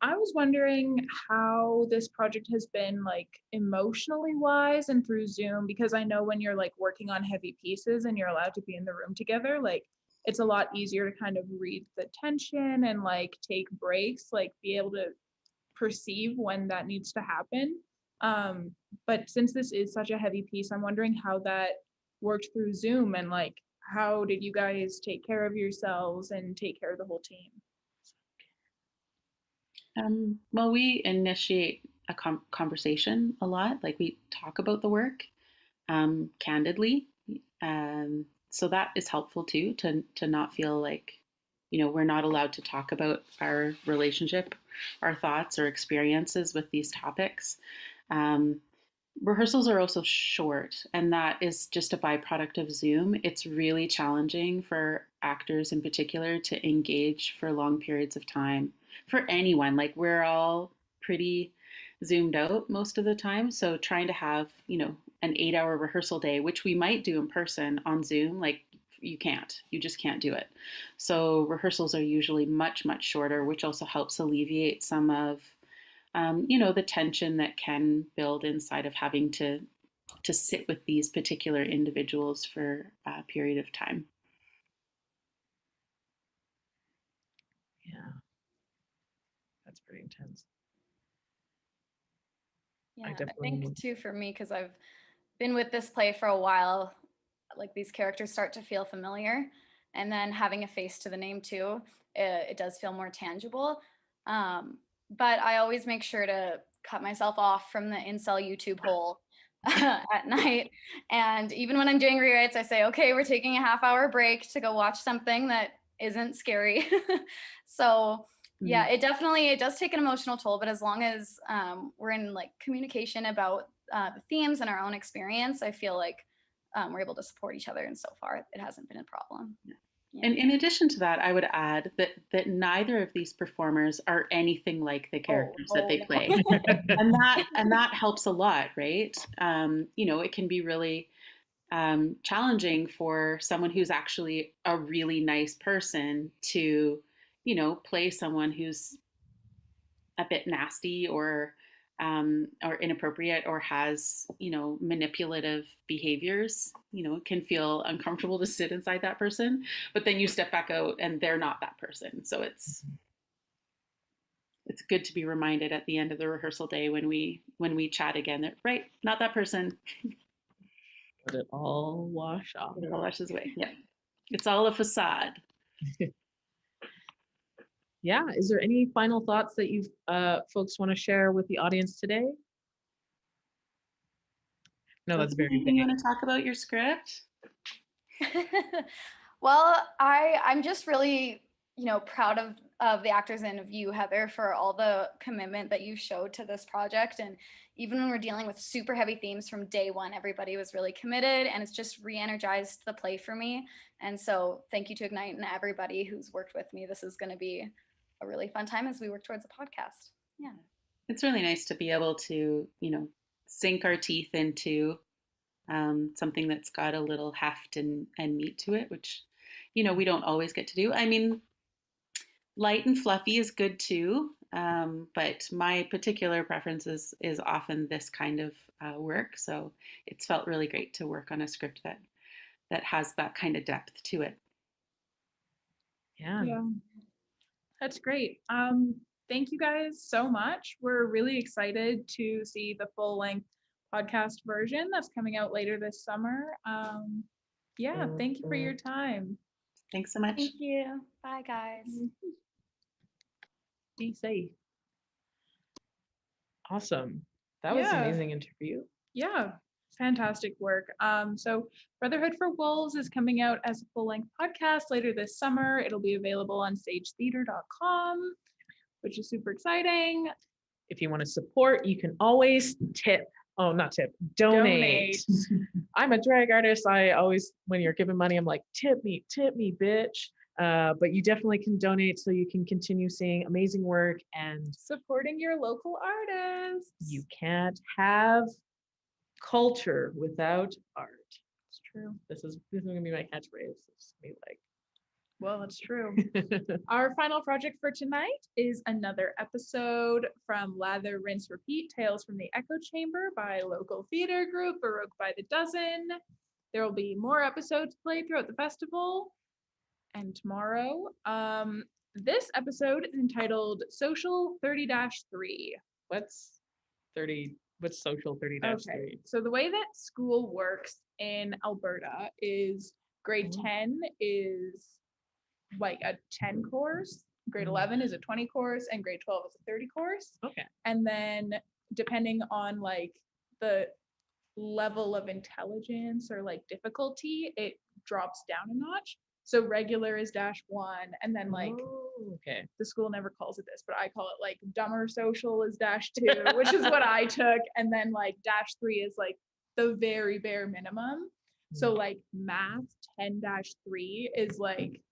I was wondering how this project has been like emotionally wise and through Zoom, because I know when you're like working on heavy pieces and you're allowed to be in the room together, like it's a lot easier to kind of read the tension and like take breaks, like be able to perceive when that needs to happen. But since this is such a heavy piece, I'm wondering how that worked through Zoom, and like how did you guys take care of yourselves and take care of the whole team? Well, we initiate a conversation a lot. Like we talk about the work candidly. So that is helpful too, to not feel like, we're not allowed to talk about our relationship, our thoughts or experiences with these topics. Um, Rehearsals are also short, and that is just a byproduct of Zoom. It's really challenging for actors in particular to engage for long periods of time. For anyone, like we're all pretty zoomed out most of the time. So trying to have, an 8-hour rehearsal day, which we might do in person on Zoom, like you just can't do it. So rehearsals are usually much, much shorter, which also helps alleviate some of the tension that can build inside of having to sit with these particular individuals for a period of time. Yeah, that's pretty intense. Yeah, I definitely- think too for me, because I've been with this play for a while, like these characters start to feel familiar, and then having a face to the name too, it does feel more tangible. But I always make sure to cut myself off from the incel YouTube hole at night. And even when I'm doing rewrites, I say, okay, we're taking a half-hour break to go watch something that isn't scary. So yeah, it does take an emotional toll, but as long as we're in like communication about the themes and our own experience, I feel like we're able to support each other, and so far it hasn't been a problem. Yeah. Yeah. And in addition to that, I would add that neither of these performers are anything like the characters that they no. play, and that helps a lot, right? It can be really challenging for someone who's actually a really nice person to, play someone who's a bit nasty or inappropriate or has manipulative behaviors. It can feel uncomfortable to sit inside that person, but then you step back out and they're not that person. So it's good to be reminded at the end of the rehearsal day when we chat again that, right, not that person. Let it all wash off. It all washes away. Yeah. It's all a facade. Yeah. Is there any final thoughts that you folks want to share with the audience today? No, that's very Anything you vague. want to talk about your script? Well, I'm just really, proud of the actors and of you, Heather, for all the commitment that you showed to this project. And even when we're dealing with super heavy themes from day one, everybody was really committed, and it's just re-energized the play for me. And so thank you to Ignite and everybody who's worked with me. This is going to be a really fun time as we work towards a podcast. Yeah. It's really nice to be able to, sink our teeth into something that's got a little heft and meat to it, which, we don't always get to do. I mean, light and fluffy is good too, but my particular preference is often this kind of work. So it's felt really great to work on a script that has that kind of depth to it. Yeah. Yeah. That's great. Thank you guys so much. We're really excited to see the full-length podcast version that's coming out later this summer. Yeah, thank you for your time. Thanks so much. Thank you. Bye, guys. Be safe. Awesome. That was an amazing interview. Yeah, fantastic work. So Brotherhood for Wolves is coming out as a full-length podcast later this summer. It'll be available on stagetheater.com, which is super exciting. If you want to support, you can always tip. Oh, not tip, donate. I'm a drag artist. I always, when you're giving money, I'm like, tip me, bitch. But you definitely can donate so you can continue seeing amazing work and supporting your local artists. You can't have culture without art. It's true. This is gonna be my catchphrase. It's gonna be like, well, it's true. Our final project for tonight is another episode from Lather, Rinse, Repeat, Tales from the Echo Chamber by local theater group Baroque by the Dozen. There will be more episodes played throughout the festival and tomorrow. This episode is entitled Social 30-3. What's Social 30-3? Okay, so the way that school works in Alberta is grade 10 is like a 10 course, grade 11 is a 20 course, and grade 12 is a 30 course. Okay. And then depending on like the level of intelligence or like difficulty, it drops down a notch. So regular is -1, and then like okay, the school never calls it this, but I call it like dumber social is -2, which is what I took, and then like -3 is like the very bare minimum. So like math 10-3 is like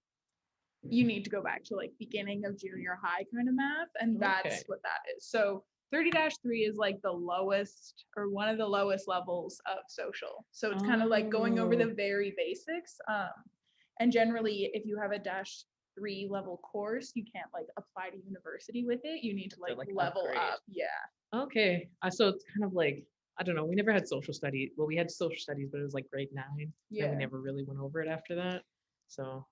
you need to go back to like beginning of junior high kind of math, and that's what that is. So 30-3 is like the lowest or one of the lowest levels of social. So it's kind of like going over the very basics. And generally, if you have a -3 level course, you can't like apply to university with it. You need to like level upgrade. up. Yeah. Okay. So it's kind of like, I don't know. We never had social studies. Well, we had social studies, but it was like grade 9. Yeah. And we never really went over it after that. So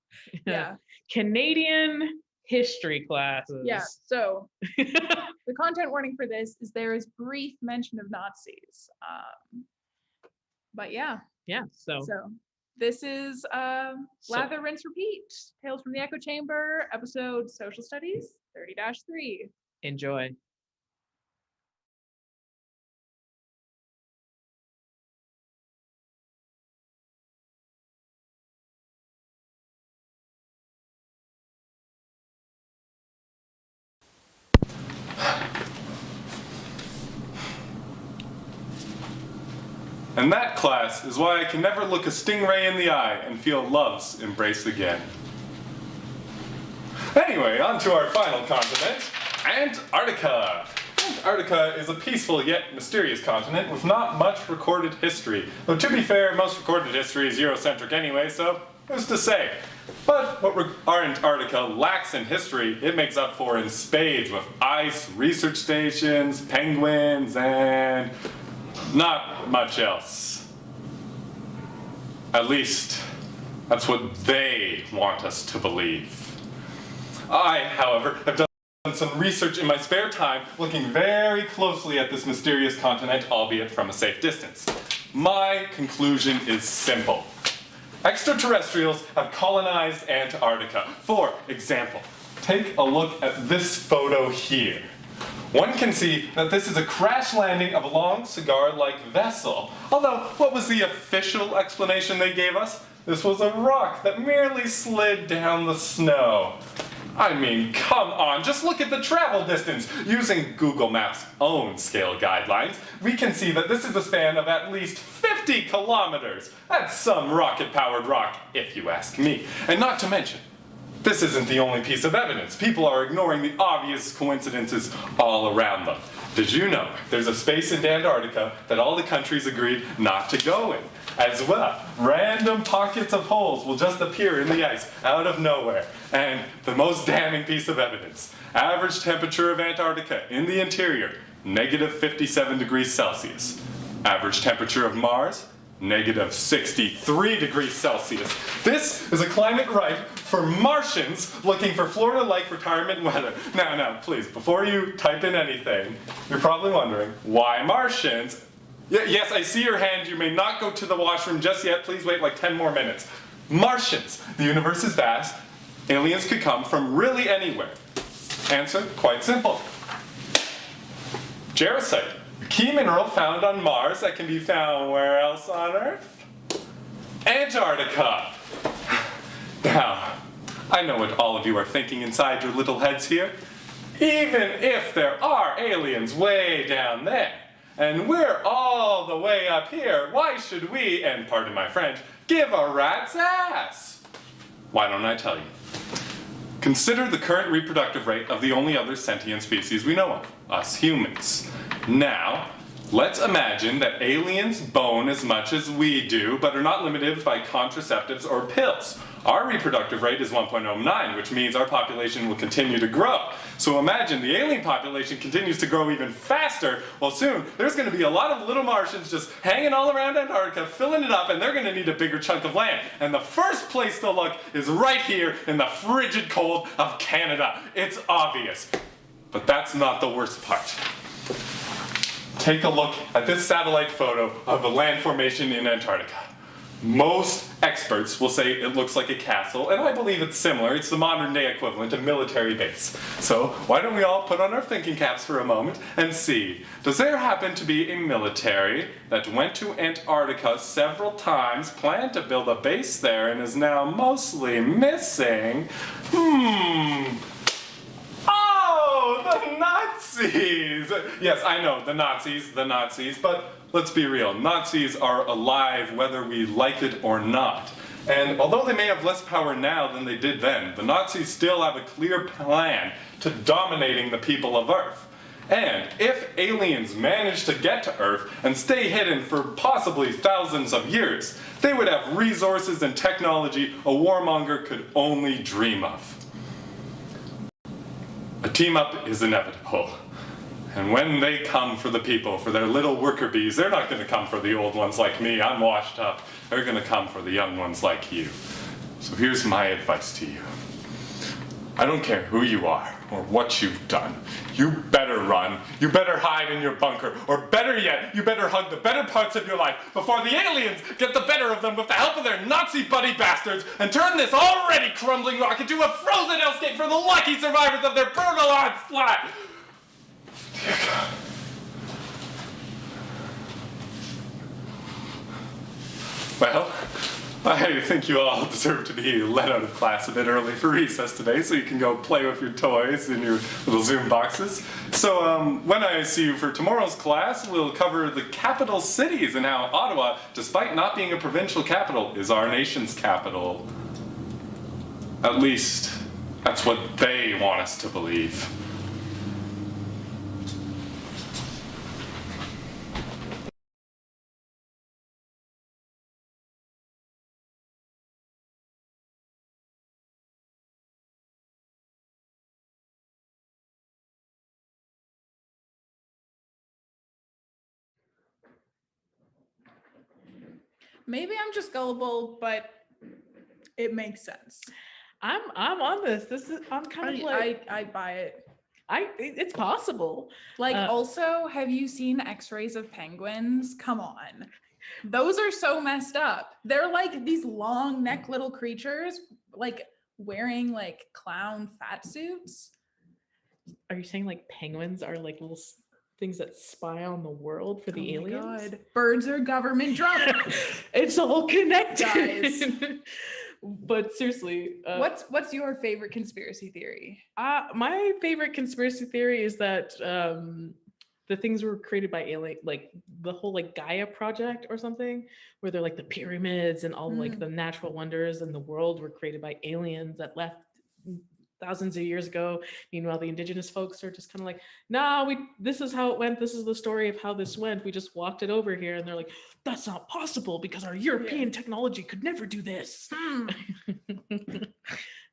Yeah. Canadian history classes. Yeah. So the content warning for this is there is brief mention of Nazis. But yeah. Yeah. So this is Lather, Rinse, Repeat, Tales from the Echo Chamber, episode Social Studies 30-3. enjoy. And that, class, is why I can never look a stingray in the eye and feel love's embrace again. Anyway, on to our final continent, Antarctica. Antarctica is a peaceful yet mysterious continent with not much recorded history. Though to be fair, most recorded history is Eurocentric anyway, so who's to say? But what our Antarctica lacks in history, it makes up for in spades with ice, research stations, penguins, and not much else. At least, that's what they want us to believe. I, however, have done some research in my spare time, looking very closely at this mysterious continent, albeit from a safe distance. My conclusion is simple. Extraterrestrials have colonized Antarctica. For example, take a look at this photo here. One can see that this is a crash landing of a long cigar-like vessel. Although, what was the official explanation they gave us? This was a rock that merely slid down the snow. I mean, come on, just look at the travel distance. Using Google Maps' own scale guidelines, we can see that this is a span of at least 50 kilometers. That's some rocket-powered rock, if you ask me. And not to mention, this isn't the only piece of evidence. People are ignoring the obvious coincidences all around them. Did you know there's a space in Antarctica that all the countries agreed not to go in? As well, random pockets of holes will just appear in the ice out of nowhere. And the most damning piece of evidence, average temperature of Antarctica in the interior, -57 degrees Celsius. Average temperature of Mars, -63 degrees Celsius. This is a climate right for Martians looking for Florida-like retirement weather. Now, please, before you type in anything, you're probably wondering, why Martians? Yes, I see your hand. You may not go to the washroom just yet. Please wait like 10 more minutes. Martians. The universe is vast. Aliens could come from really anywhere. Answer, quite simple. Jarosite. A key mineral found on Mars that can be found where else on Earth? Antarctica. Now, I know what all of you are thinking inside your little heads here. Even if there are aliens way down there, and we're all the way up here, why should we, and pardon my French, give a rat's ass? Why don't I tell you? Consider the current reproductive rate of the only other sentient species we know of, us humans. Now, let's imagine that aliens bone as much as we do, but are not limited by contraceptives or pills. Our reproductive rate is 1.09, which means our population will continue to grow. So imagine the alien population continues to grow even faster. Well, soon, there's going to be a lot of little Martians just hanging all around Antarctica, filling it up, and they're going to need a bigger chunk of land. And the first place to look is right here in the frigid cold of Canada. It's obvious. But that's not the worst part. Take a look at this satellite photo of the land formation in Antarctica. Most experts will say it looks like a castle, and I believe it's similar. It's the modern day equivalent of military base. So why don't we all put on our thinking caps for a moment and see, does there happen to be a military that went to Antarctica several times, planned to build a base there, and is now mostly missing? Oh, the Nazis! Yes, I know, the Nazis, but let's be real, Nazis are alive whether we like it or not. And although they may have less power now than they did then, the Nazis still have a clear plan to dominating the people of Earth. And if aliens manage to get to Earth and stay hidden for possibly thousands of years, they would have resources and technology a warmonger could only dream of. A team-up is inevitable. And when they come for the people, for their little worker bees, they're not going to come for the old ones like me. I'm washed up. They're going to come for the young ones like you. So here's my advice to you. I don't care who you are or what you've done. You better run. You better hide in your bunker. Or better yet, you better hug the better parts of your life before the aliens get the better of them with the help of their Nazi buddy bastards and turn this already crumbling rock into a frozen hellscape for the lucky survivors of their brutal onslaught. Dear God. Well, I think you all deserve to be let out of class a bit early for recess today, so you can go play with your toys in your little Zoom boxes. So when I see you for tomorrow's class, we'll cover the capital cities and how Ottawa, despite not being a provincial capital, is our nation's capital. At least, that's what they want us to believe. Maybe I'm just gullible, but it makes sense. I'm on this. I'm kind of like I buy it. It's possible. Like, also, have you seen x-rays of penguins? Come on. Those are so messed up. They're like these long neck little creatures, like wearing like clown fat suits. Are you saying like penguins are like little things that spy on the world for the aliens? God. Birds are government drones. It's all connected. Guys. But seriously, what's your favorite conspiracy theory? My favorite conspiracy theory is that the things were created by alien, like the whole like Gaia project or something, where they're like the pyramids and all like the natural wonders in the world were created by aliens that left thousands of years ago. Meanwhile, the indigenous folks are just kind of like, nah, this is how it went. This is the story of how this went. We just walked it over here. And they're like, that's not possible because our European technology could never do this.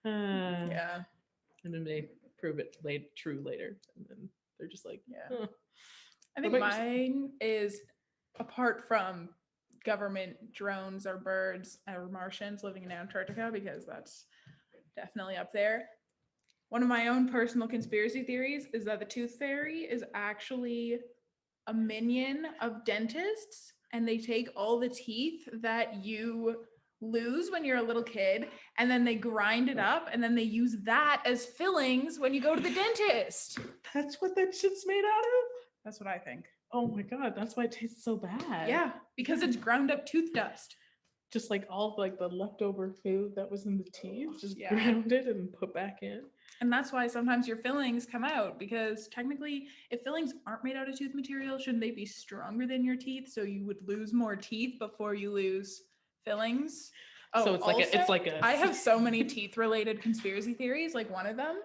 Yeah. And then they prove it true later. And then they're just like, yeah. I think mine is, apart from government drones or birds or Martians living in Antarctica, because that's definitely up there. One of my own personal conspiracy theories is that the tooth fairy is actually a minion of dentists, and they take all the teeth that you lose when you're a little kid, and then they grind it up, and then they use that as fillings when you go to the dentist. That's what that shit's made out of? That's what I think. Oh my God, that's why it tastes so bad. Yeah, because it's ground up tooth dust. Just like all like the leftover food that was in the teeth, just ground it and put back in. And that's why sometimes your fillings come out, because technically if fillings aren't made out of tooth material, shouldn't they be stronger than your teeth? So you would lose more teeth before you lose fillings. Oh, so it's like a I have so many teeth related conspiracy theories. Like one of them,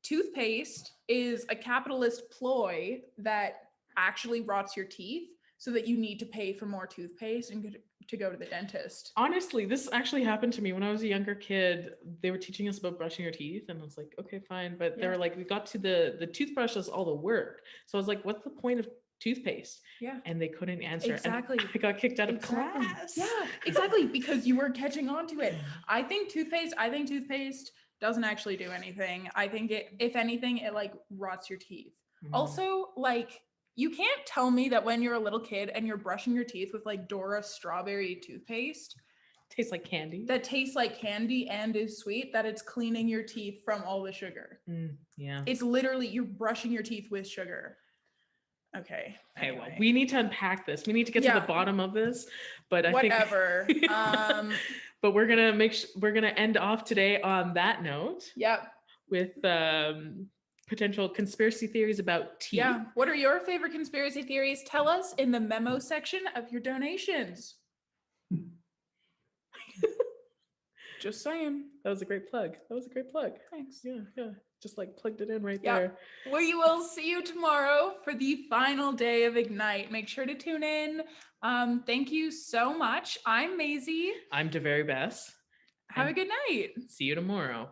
toothpaste is a capitalist ploy that actually rots your teeth so that you need to pay for more toothpaste and to go to the dentist. Honestly, this actually happened to me when I was a younger kid. They were teaching us about brushing your teeth, and I was like, okay, fine. But they were like, we got to the toothbrush does all the work. So I was like, what's the point of toothpaste? Yeah. And they couldn't answer. Exactly. And I got kicked out of class. Yeah, exactly. Because you were catching on to it. I think toothpaste doesn't actually do anything. I think if anything, it like rots your teeth. Also, like, you can't tell me that when you're a little kid and you're brushing your teeth with like Dora strawberry toothpaste, tastes like candy. That tastes like candy and is sweet, that it's cleaning your teeth from all the sugar. Yeah. It's literally, you're brushing your teeth with sugar. Okay. Okay, well, we need to unpack this. We need to get to the bottom of this. But I think but we're gonna end off today on that note. Yep. With potential conspiracy theories about teeth. Yeah. What are your favorite conspiracy theories? Tell us in the memo section of your donations. Just saying. That was a great plug. Thanks. Yeah. Just like plugged it in right there. We will see you tomorrow for the final day of Ignite. Make sure to tune in. Thank you so much. I'm Maisie. I'm DeVery Bess. Have a good night. See you tomorrow.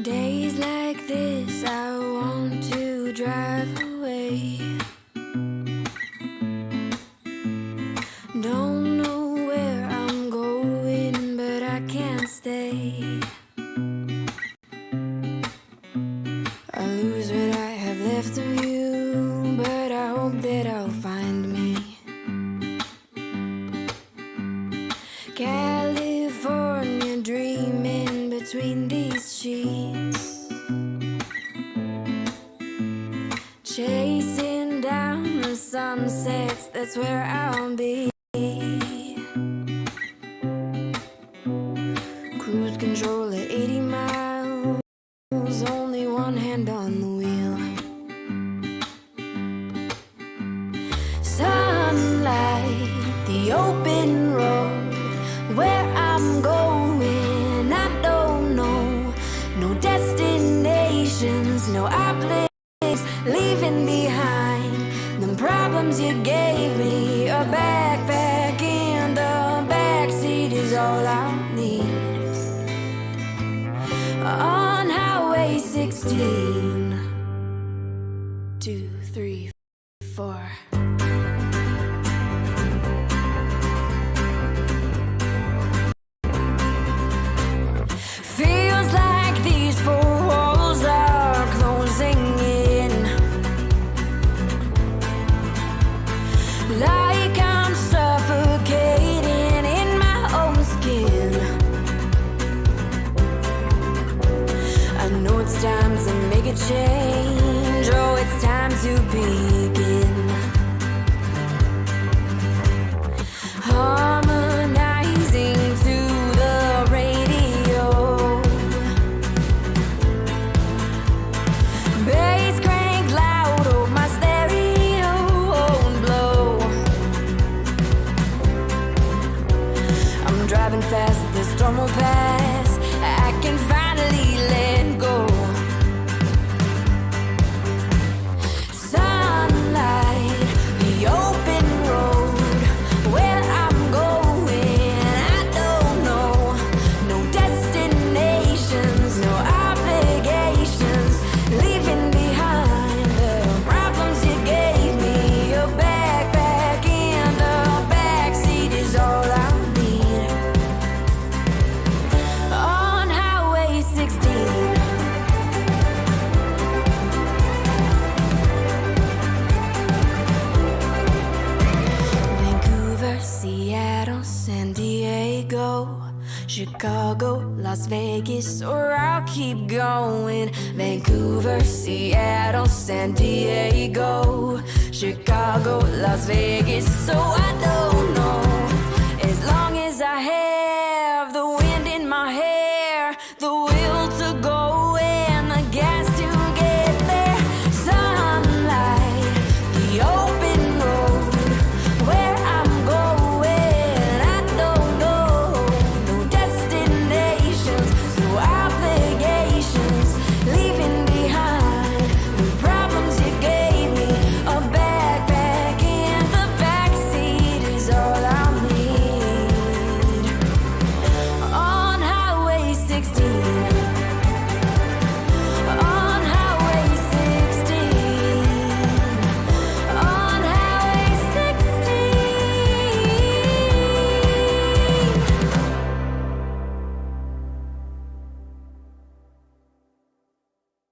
Days like this, I want to drive away. Don't know where I'm going, but I can't stay. I lose what I have left of you, but I hope that I'll find me. California dreaming between these sheets, chasing down the sunsets, that's where I'll be. Cruise control at 80 miles, only one hand on the wheel. Sunlight, the open road, where I'm going, I don't know. No destinations, no obligations, leaving behind the problems you gave me. A backpack in the backseat is all I need. On Highway 16, 2, 3, 4. time to make a change. Oh, it's time to begin. Harmonizing to the radio. Bass crank loud, oh my stereo won't blow. I'm driving fast, the storm will pass. I can finally let go. Sunlight, the open road. Where I'm going, I don't know. No destinations, no obligations. Leaving behind the problems you gave me. Your backpack in the backseat is all I need. On Highway 16. Vancouver, Seattle, San Diego, Chicago, Las Vegas, or I'll keep going. Vancouver, Seattle, San Diego, Chicago, Las Vegas, so I know